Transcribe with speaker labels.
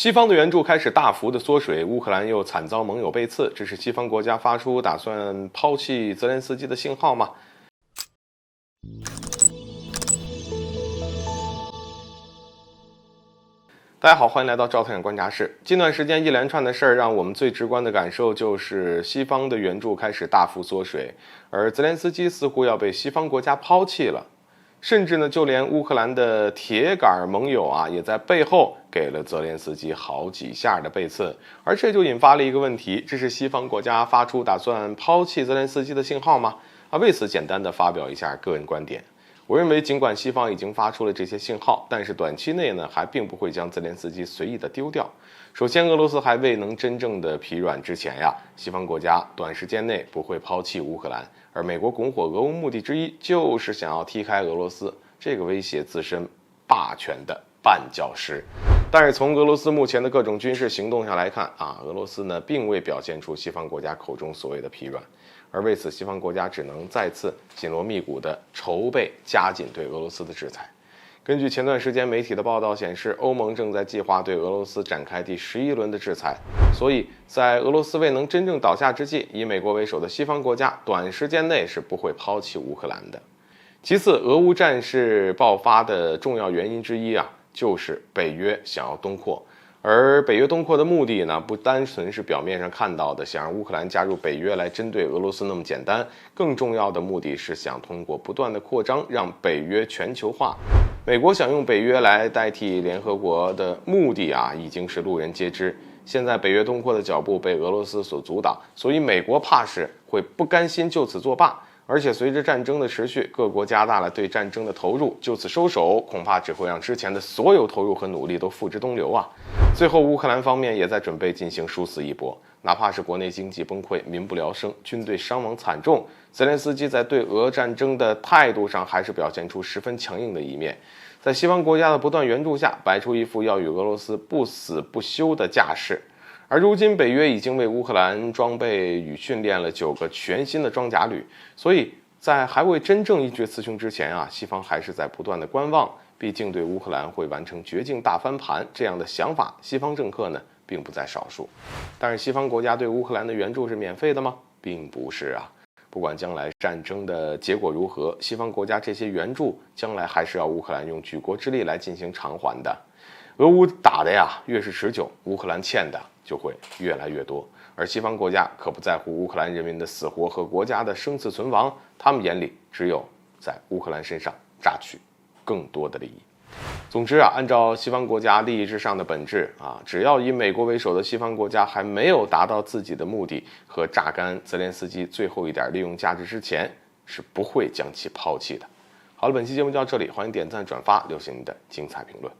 Speaker 1: 西方的援助开始大幅的缩水，乌克兰又惨遭盟友背刺，这是西方国家发出打算抛弃泽连斯基的信号吗？大家好，欢迎来到赵太阳观察室。近段时间一连串的事儿，让我们最直观的感受就是西方的援助开始大幅缩水，而泽连斯基似乎要被西方国家抛弃了。甚至呢，就连乌克兰的铁杆盟友啊，也在背后给了泽连斯基好几下的背刺，而这就引发了一个问题：这是西方国家发出打算抛弃泽连斯基的信号吗？为此简单的发表一下个人观点。我认为，尽管西方已经发出了这些信号，但是短期内呢，还并不会将泽连斯基随意的丢掉。首先，俄罗斯还未能真正的疲软之前呀，西方国家短时间内不会抛弃乌克兰。而美国拱火俄乌目的之一，就是想要踢开俄罗斯这个威胁自身霸权的绊脚石。但是从俄罗斯目前的各种军事行动上来看啊，俄罗斯呢并未表现出西方国家口中所谓的疲软，而为此西方国家只能再次紧锣密鼓地筹备加紧对俄罗斯的制裁。根据前段时间媒体的报道显示，欧盟正在计划对俄罗斯展开第11轮的制裁，所以在俄罗斯未能真正倒下之际，以美国为首的西方国家短时间内是不会抛弃乌克兰的。其次，俄乌战事爆发的重要原因之一啊，就是北约想要东扩。而北约东扩的目的呢，不单纯是表面上看到的想让乌克兰加入北约来针对俄罗斯那么简单，更重要的目的是想通过不断的扩张让北约全球化。美国想用北约来代替联合国的目的啊，已经是路人皆知。现在北约东扩的脚步被俄罗斯所阻挡，所以美国怕是会不甘心就此作罢。而且随着战争的持续，各国加大了对战争的投入，就此收手，恐怕只会让之前的所有投入和努力都付之东流啊！最后，乌克兰方面也在准备进行殊死一搏，哪怕是国内经济崩溃、民不聊生、军队伤亡惨重，泽连斯基在对俄战争的态度上还是表现出十分强硬的一面，在西方国家的不断援助下，摆出一副要与俄罗斯不死不休的架势。而如今，北约已经为乌克兰装备与训练了9个全新的装甲旅，所以在还未真正一决雌雄之前啊，西方还是在不断的观望。毕竟对乌克兰会完成绝境大翻盘这样的想法，西方政客呢并不在少数。但是西方国家对乌克兰的援助是免费的吗？并不是啊。不管将来战争的结果如何，西方国家这些援助将来还是要乌克兰用举国之力来进行偿还的。俄乌打的呀越是持久，乌克兰欠的就会越来越多，而西方国家可不在乎乌克兰人民的死活和国家的生死存亡，他们眼里只有在乌克兰身上榨取更多的利益。总之啊，按照西方国家利益至上的本质啊，只要以美国为首的西方国家还没有达到自己的目的和榨干泽连斯基最后一点利用价值之前，是不会将其抛弃的。好了，本期节目就到这里，欢迎点赞转发，留下你的精彩评论。